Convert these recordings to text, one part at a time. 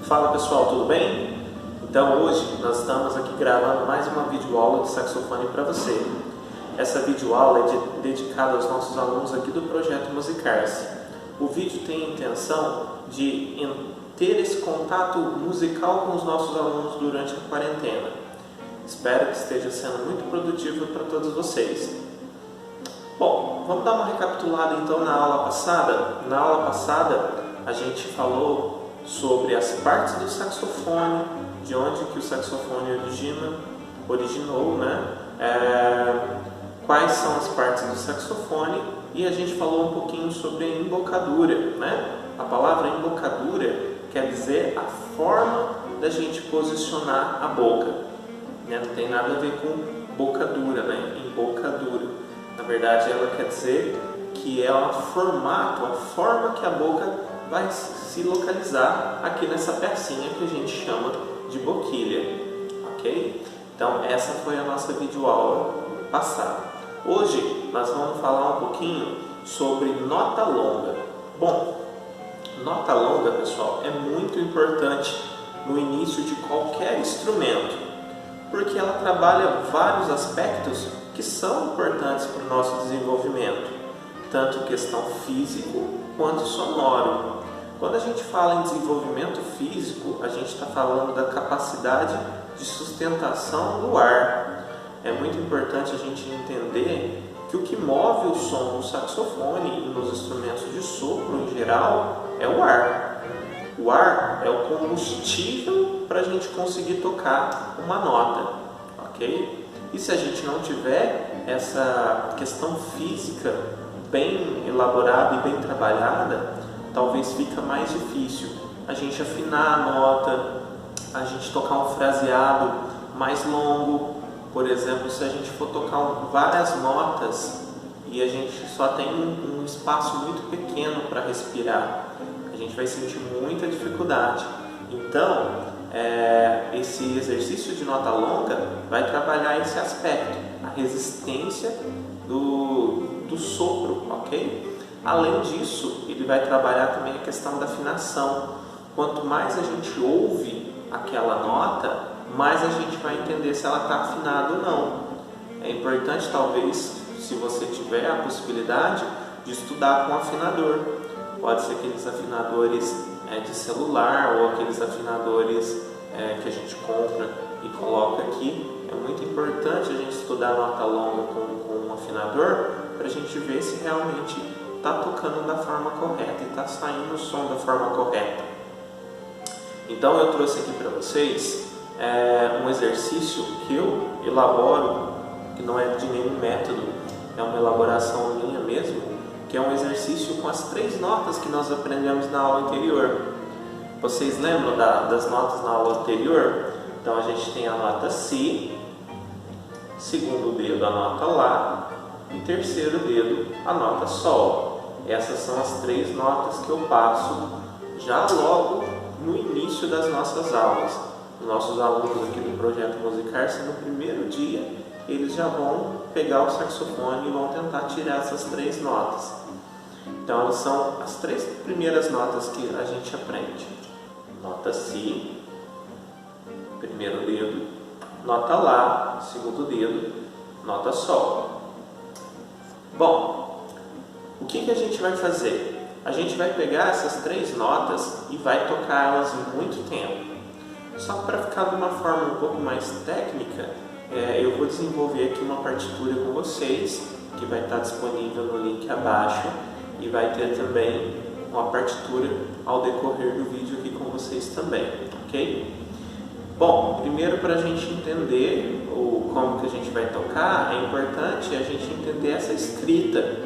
Fala pessoal, tudo bem? Então hoje nós estamos aqui gravando mais uma videoaula de saxofone para você. Essa videoaula é dedicada aos nossos alunos aqui do Projeto Musicar-se. O vídeo tem a intenção de ter esse contato musical com os nossos alunos durante a quarentena. Espero que esteja sendo muito produtivo para todos vocês. Bom, vamos dar uma recapitulada então na aula passada. Na aula passada a gente falou sobre as partes do saxofone, de onde que o saxofone originou, quais são as partes do saxofone, e a gente falou um pouquinho sobre a embocadura, né? A palavra embocadura quer dizer a forma da gente posicionar a boca, né? Não tem nada a ver com bocadura, né? Embocadura. Na verdade, ela quer dizer que é o formato, a forma que a boca vai se localizar aqui nessa pecinha que a gente chama de boquilha, ok? Então, essa foi a nossa videoaula passada. Hoje, nós vamos falar um pouquinho sobre nota longa. Bom, nota longa, pessoal, é muito importante no início de qualquer instrumento, porque ela trabalha vários aspectos que são importantes para o nosso desenvolvimento, tanto questão físico quanto sonoro. Quando a gente fala em desenvolvimento físico, a gente está falando da capacidade de sustentação do ar. É muito importante a gente entender que o que move o som no saxofone e nos instrumentos de sopro em geral é o ar. O ar é o combustível para a gente conseguir tocar uma nota, ok? E se a gente não tiver essa questão física bem elaborada e bem trabalhada, talvez fica mais difícil a gente afinar a nota, a gente tocar um fraseado mais longo. Por exemplo, se a gente for tocar várias notas e a gente só tem um espaço muito pequeno para respirar, a gente vai sentir muita dificuldade. Então, esse exercício de nota longa vai trabalhar esse aspecto, a resistência do sopro, ok? Além disso, ele vai trabalhar também a questão da afinação. Quanto mais a gente ouve aquela nota, mais a gente vai entender se ela está afinada ou não. É importante, talvez, se você tiver a possibilidade, de estudar com um afinador. Pode ser aqueles afinadores de celular ou aqueles afinadores que a gente compra e coloca aqui. É muito importante a gente estudar nota longa com um afinador para a gente ver se realmente está tocando da forma correta e está saindo o som da forma correta. Então eu trouxe aqui para vocês um exercício que eu elaboro, que não é de nenhum método, é uma elaboração minha mesmo, que é um exercício com as 3 notas que nós aprendemos na aula anterior. Vocês lembram das notas na aula anterior? Então a gente tem a nota Si, segundo dedo a nota Lá e terceiro dedo a nota Sol. Essas são as 3 notas que eu passo já logo no início das nossas aulas. Os nossos alunos aqui do Projeto Musicar-se, no primeiro dia, eles já vão pegar o saxofone e vão tentar tirar essas 3 notas. Então elas são as 3 primeiras notas que a gente aprende. Nota Si, primeiro dedo, nota Lá, segundo dedo, nota Sol. Bom, o que a gente vai fazer? A gente vai pegar essas 3 notas e vai tocar elas em muito tempo. Só para ficar de uma forma um pouco mais técnica, eu vou desenvolver aqui uma partitura com vocês, que vai estar disponível no link abaixo, e vai ter também uma partitura ao decorrer do vídeo aqui com vocês também, ok? Bom, primeiro, para a gente entender como que a gente vai tocar, é importante a gente entender essa escrita.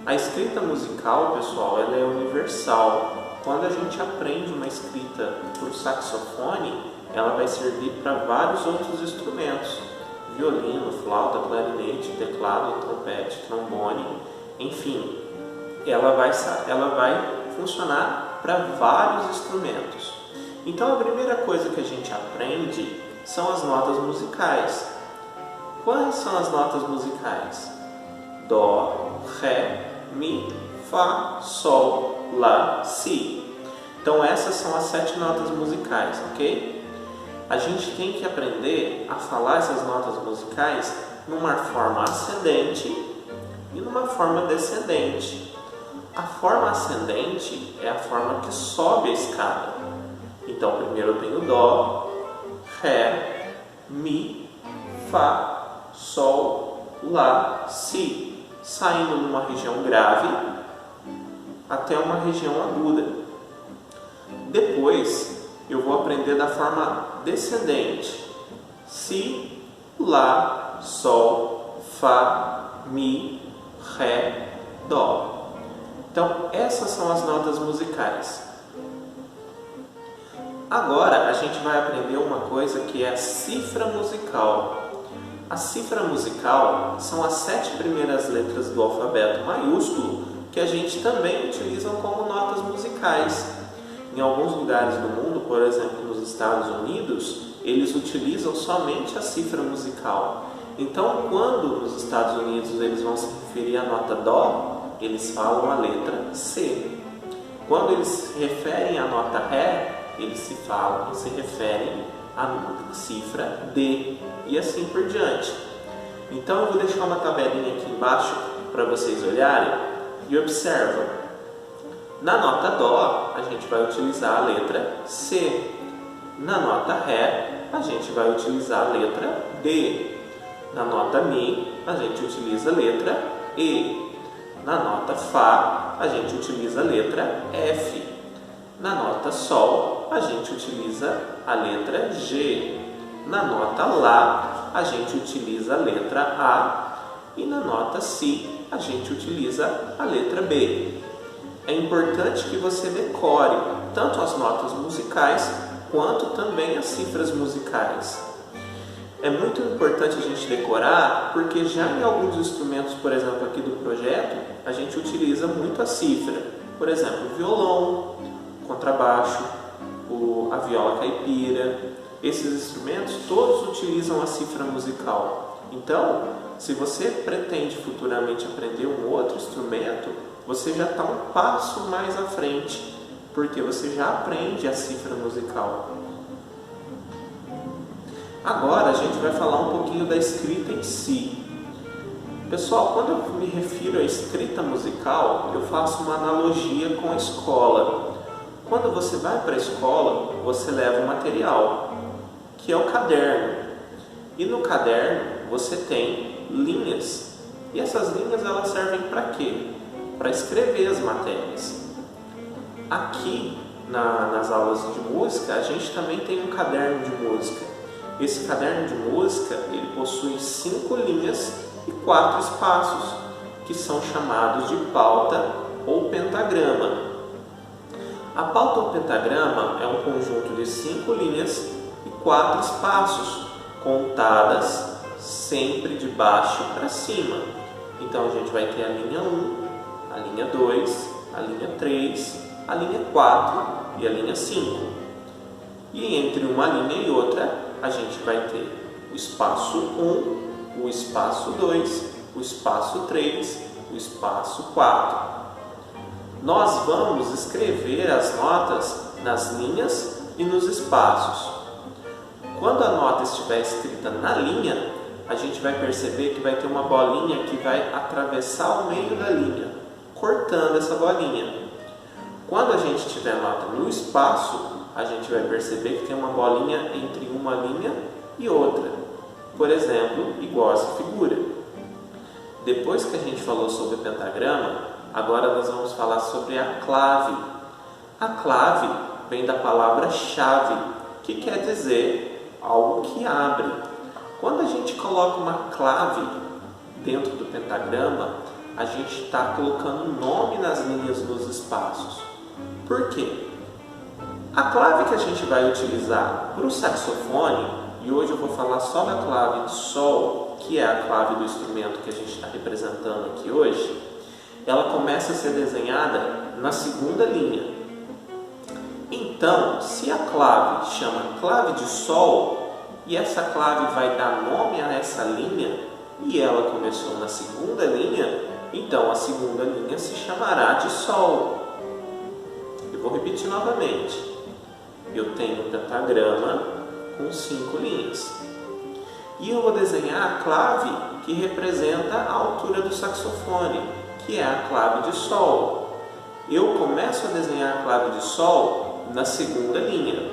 A escrita musical, pessoal, ela é universal. Quando a gente aprende uma escrita por saxofone, ela vai servir para vários outros instrumentos. Violino, flauta, clarinete, teclado, trompete, trombone, enfim. Ela vai funcionar para vários instrumentos. Então a primeira coisa que a gente aprende são as notas musicais. Quais são as notas musicais? Dó, Ré, Mi, Fá, Sol, Lá, Si. Então essas são as 7 notas musicais, ok? A gente tem que aprender a falar essas notas musicais numa forma ascendente e numa forma descendente. A forma ascendente é a forma que sobe a escada. Então primeiro eu tenho Dó, Ré, Mi, Fá, Sol, Lá, Si, saindo numa região grave até uma região aguda. Depois eu vou aprender da forma descendente: Si, Lá, Sol, Fá, Mi, Ré, Dó. Então essas são as notas musicais. Agora a gente vai aprender uma coisa que é a cifra musical. A cifra musical são as 7 primeiras letras do alfabeto maiúsculo que a gente também utiliza como notas musicais. Em alguns lugares do mundo, por exemplo nos Estados Unidos, eles utilizam somente a cifra musical. Então, quando nos Estados Unidos eles vão se referir à nota Dó, eles falam a letra C. Quando eles se referem à nota Ré, eles se referem à cifra D, e assim por diante. Então eu vou deixar uma tabelinha aqui embaixo para vocês olharem e observam. Na nota Dó, a gente vai utilizar a letra C. Na nota Ré, a gente vai utilizar a letra D. Na nota Mi, a gente utiliza a letra E. Na nota Fá, a gente utiliza a letra F. Na nota Sol, a gente utiliza a letra G. Na nota Lá, a gente utiliza a letra A. E na nota Si, a gente utiliza a letra B. É importante que você decore tanto as notas musicais quanto também as cifras musicais. É muito importante a gente decorar porque já em alguns instrumentos, por exemplo aqui do projeto, a gente utiliza muito a cifra. Por exemplo, o violão, o contrabaixo, a viola caipira. Esses instrumentos todos utilizam a cifra musical. Então, se você pretende futuramente aprender um outro instrumento, você já está um passo mais à frente, porque você já aprende a cifra musical. Agora a gente vai falar um pouquinho da escrita em si. Pessoal, quando eu me refiro à escrita musical, eu faço uma analogia com a escola. Quando você vai para a escola, você leva um material, que é o caderno. E no caderno você tem linhas. E essas linhas elas servem para quê? Para escrever as matérias. Aqui nas aulas de música, a gente também tem um caderno de música. Esse caderno de música ele possui 5 linhas e 4 espaços, que são chamados de pauta ou pentagrama. A pauta ou pentagrama é um conjunto de 5 linhas e 4 espaços, contadas sempre de baixo para cima. Então a gente vai ter a linha 1, a linha 2, a linha 3, a linha 4 e a linha 5. E entre uma linha e outra, a gente vai ter o espaço 1, o espaço 2, o espaço 3, o espaço 4. Nós vamos escrever as notas nas linhas e nos espaços. Quando a nota estiver escrita na linha, a gente vai perceber que vai ter uma bolinha que vai atravessar o meio da linha, cortando essa bolinha. Quando a gente tiver a nota no espaço, a gente vai perceber que tem uma bolinha entre uma linha e outra. Por exemplo, igual essa figura. Depois que a gente falou sobre o pentagrama, agora nós vamos falar sobre a clave. A clave vem da palavra chave, que quer dizer algo que abre. Quando a gente coloca uma clave dentro do pentagrama, a gente está colocando nome nas linhas nos espaços. Por quê? A clave que a gente vai utilizar para o saxofone, e hoje eu vou falar só da clave de Sol, que é a clave do instrumento que a gente está representando aqui hoje, ela começa a ser desenhada na segunda linha. Então, se a clave chama clave de Sol, e essa clave vai dar nome a essa linha, e ela começou na segunda linha, então a segunda linha se chamará de Sol. E vou repetir novamente. Eu tenho um pentagrama com 5 linhas. E eu vou desenhar a clave que representa a altura do saxofone, que é a clave de Sol. Eu começo a desenhar a clave de Sol na segunda linha.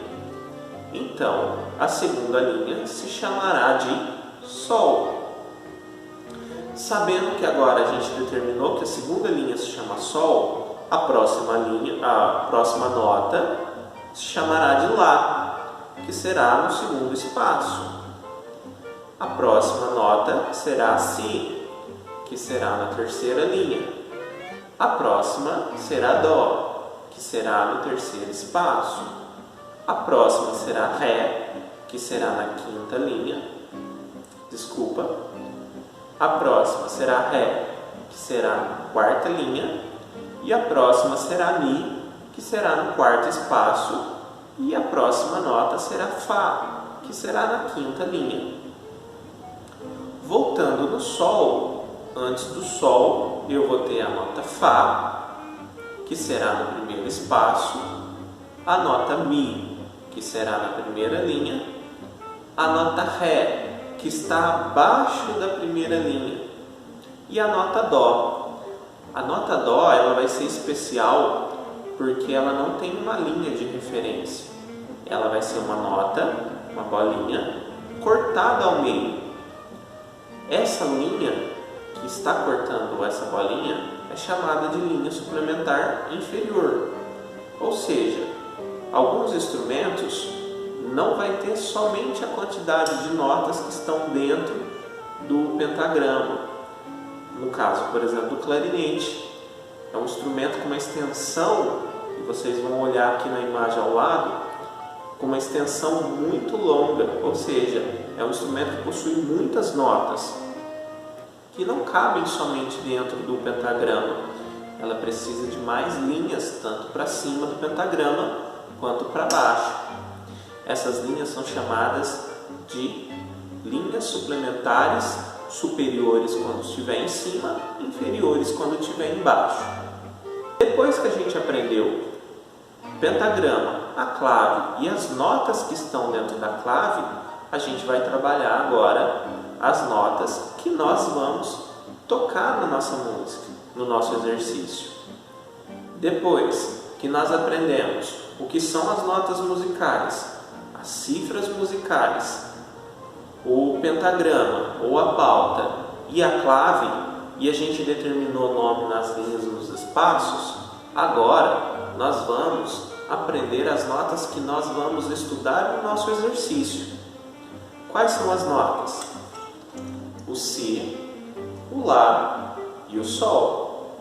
Então, a segunda linha se chamará de Sol. Sabendo que agora a gente determinou que a segunda linha se chama Sol, a próxima nota se chamará de Lá, que será no segundo espaço. A próxima nota será Si, que será na terceira linha. A próxima será Dó, que será no terceiro espaço. A próxima será Ré, que será na quinta linha. A próxima será Ré, que será na quarta linha. E a próxima será Mi, que será no quarto espaço. E a próxima nota será Fá, que será na quinta linha. Voltando no Sol, antes do Sol, eu vou ter a nota Fá, que será no primeiro espaço, a nota Mi, que será na primeira linha, a nota Ré, que está abaixo da primeira linha, e a nota Dó. A nota Dó ela vai ser especial porque ela não tem uma linha de referência. Ela vai ser uma nota, uma bolinha, cortada ao meio. Essa linha que está cortando essa bolinha é chamada de linha suplementar inferior. Ou seja, alguns instrumentos não vai ter somente a quantidade de notas que estão dentro do pentagrama. No caso, por exemplo, do clarinete. É um instrumento com uma extensão, e vocês vão olhar aqui na imagem ao lado, com uma extensão muito longa, ou seja, é um instrumento que possui muitas notas, que não cabem somente dentro do pentagrama. Ela precisa de mais linhas, tanto para cima do pentagrama, quanto para baixo. Essas linhas são chamadas de linhas suplementares, superiores quando estiver em cima, inferiores quando estiver embaixo. Depois que a gente aprendeu o pentagrama, a clave e as notas que estão dentro da clave, a gente vai trabalhar agora as notas que nós vamos tocar na nossa música, no nosso exercício. Depois que nós aprendemos o que são as notas musicais, as cifras musicais, o pentagrama ou a pauta e a clave, e a gente determinou o nome nas linhas nos espaços, agora nós vamos aprender as notas que nós vamos estudar no nosso exercício. Quais são as notas? O Si, o Lá e o Sol.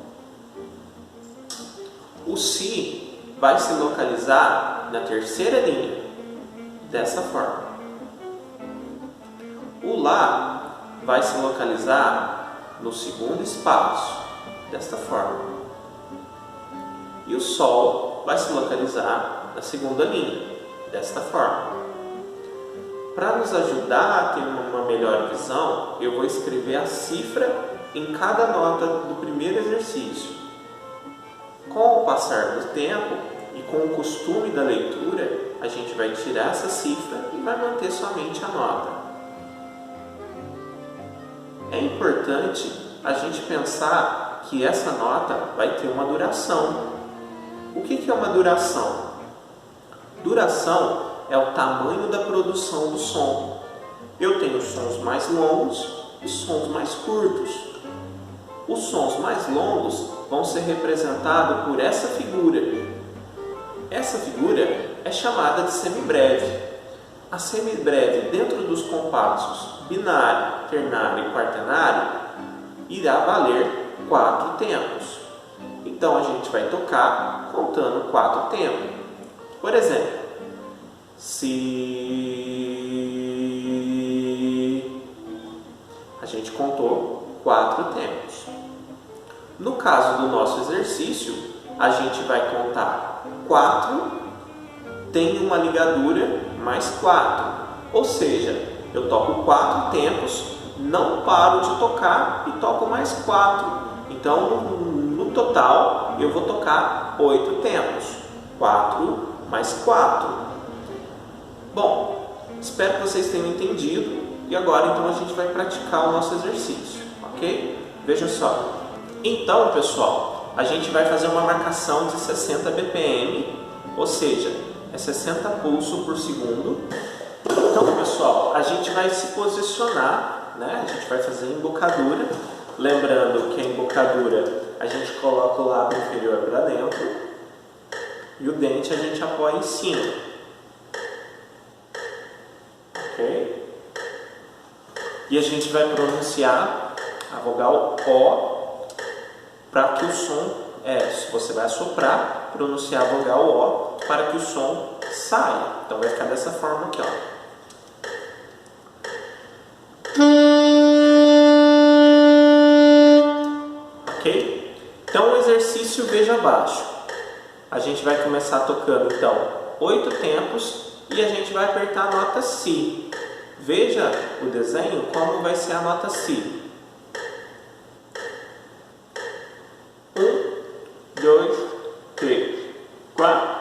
O Si vai se localizar na terceira linha, dessa forma. O Lá vai se localizar no segundo espaço, desta forma. E o Sol vai se localizar na segunda linha, desta forma. Para nos ajudar a ter uma melhor visão, eu vou escrever a cifra em cada nota do primeiro exercício. Com o passar do tempo e com o costume da leitura, a gente vai tirar essa cifra e vai manter somente a nota. É importante a gente pensar que essa nota vai ter uma duração. O que é uma duração? Duração é o tamanho da produção do som. Eu tenho sons mais longos e sons mais curtos. Os sons mais longos vão ser representados por essa figura. Essa figura é chamada de semibreve. A semibreve, dentro dos compassos binário, ternário e quaternário, irá valer 4 tempos. Então a gente vai tocar contando 4 tempos. Por exemplo, Si, a gente contou 4 tempos. No caso do nosso exercício, a gente vai contar 4, tem uma ligadura mais 4, ou seja, eu toco 4 tempos, não paro de tocar e toco mais 4. Então, no total, eu vou tocar 8 tempos. 4 mais 4. Bom, espero que vocês tenham entendido. E agora, então, a gente vai praticar o nosso exercício, ok? Veja só. Então, pessoal, a gente vai fazer uma marcação de 60 BPM, ou seja, é 60 pulsos por segundo. Então, pessoal, a gente vai se posicionar, né? A gente vai fazer a embocadura. Lembrando que a embocadura a gente coloca o lábio inferior para dentro e o dente a gente apoia em cima. Ok? E a gente vai pronunciar a vogal O para que o som, você vai assoprar, pronunciar a vogal O para que o som saia. Então vai ficar dessa forma aqui, ó. Ok? Então o exercício veja abaixo. A gente vai começar tocando então 8 tempos e a gente vai apertar a nota Si. Veja o desenho como vai ser a nota Si. 1, 2, 3, 4.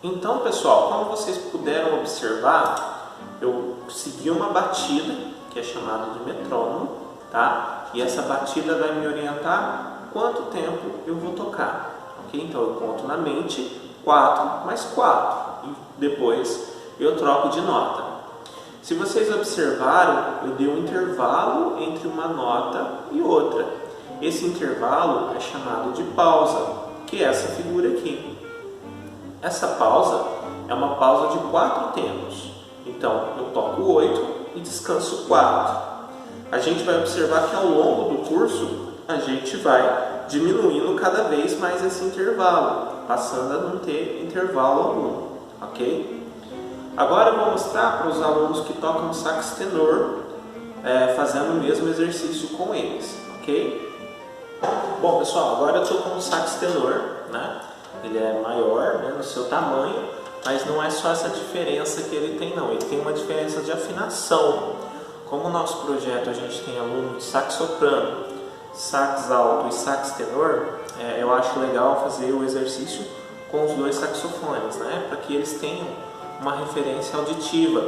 Então, pessoal, como vocês puderam observar, eu segui uma batida, que é chamada de metrônomo, tá? E essa batida vai me orientar quanto tempo eu vou tocar, ok? Então, eu conto na mente 4 mais 4 e depois eu troco de nota. Se vocês observaram, eu dei um intervalo entre uma nota e outra. Esse intervalo é chamado de pausa, que é essa figura aqui. Essa pausa é uma pausa de 4 tempos. Então, eu toco 8 e descanso 4. A gente vai observar que ao longo do curso, a gente vai diminuindo cada vez mais esse intervalo, passando a não ter intervalo algum, ok? Agora eu vou mostrar para os alunos que tocam sax tenor, fazendo o mesmo exercício com eles, ok? Bom, pessoal, agora eu estou com o sax tenor, né? Ele é maior, né, no seu tamanho, mas não é só essa diferença que ele tem, não. Ele tem uma diferença de afinação. Como o nosso projeto a gente tem aluno de sax soprano, sax alto e sax tenor, eu acho legal fazer o exercício com os dois saxofones, né, para que eles tenham uma referência auditiva,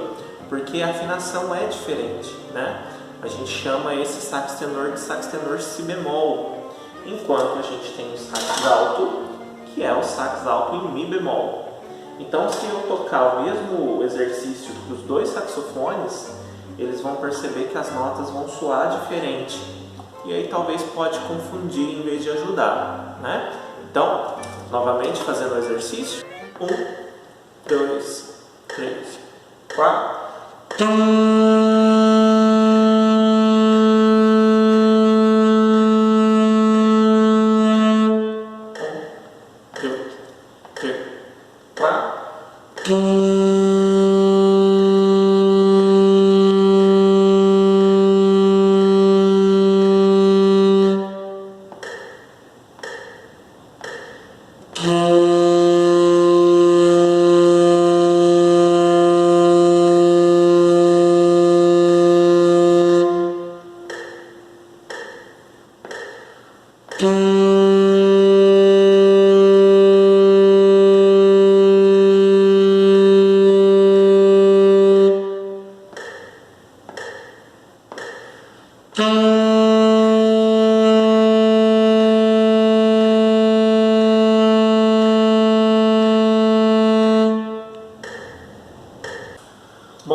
porque a afinação é diferente, né? A gente chama esse sax tenor de sax tenor si bemol, enquanto a gente tem o sax alto, que é o sax alto em mi bemol. Então, se eu tocar o mesmo exercício para os dois saxofones, eles vão perceber que as notas vão soar diferente. E aí talvez pode confundir em vez de ajudar, né? Então, novamente fazendo o exercício. 1, 2, 3, 4.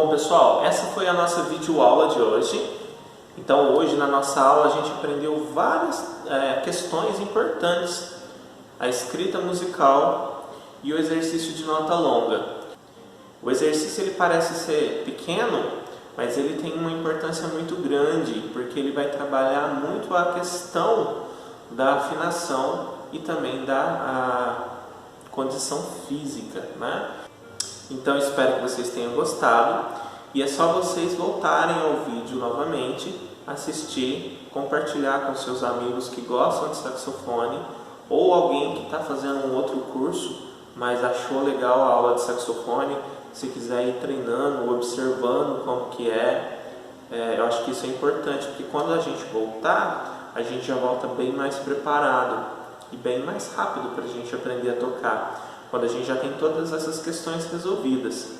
Bom pessoal, essa foi a nossa videoaula de hoje. Então hoje na nossa aula a gente aprendeu várias questões importantes. A escrita musical e o exercício de nota longa. O exercício ele parece ser pequeno, mas ele tem uma importância muito grande, porque ele vai trabalhar muito a questão da afinação e também da condição física, né? Então espero que vocês tenham gostado e é só vocês voltarem ao vídeo novamente, assistir, compartilhar com seus amigos que gostam de saxofone ou alguém que está fazendo um outro curso, mas achou legal a aula de saxofone, se quiser ir treinando, observando como que eu acho que isso é importante, porque quando a gente voltar, a gente já volta bem mais preparado e bem mais rápido para a gente aprender a tocar, quando a gente já tem todas essas questões resolvidas,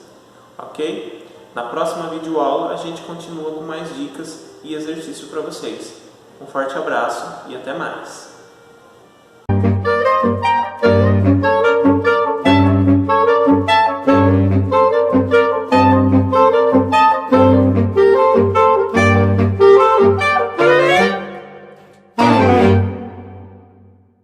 ok? Na próxima videoaula a gente continua com mais dicas e exercício para vocês. Um forte abraço e até mais!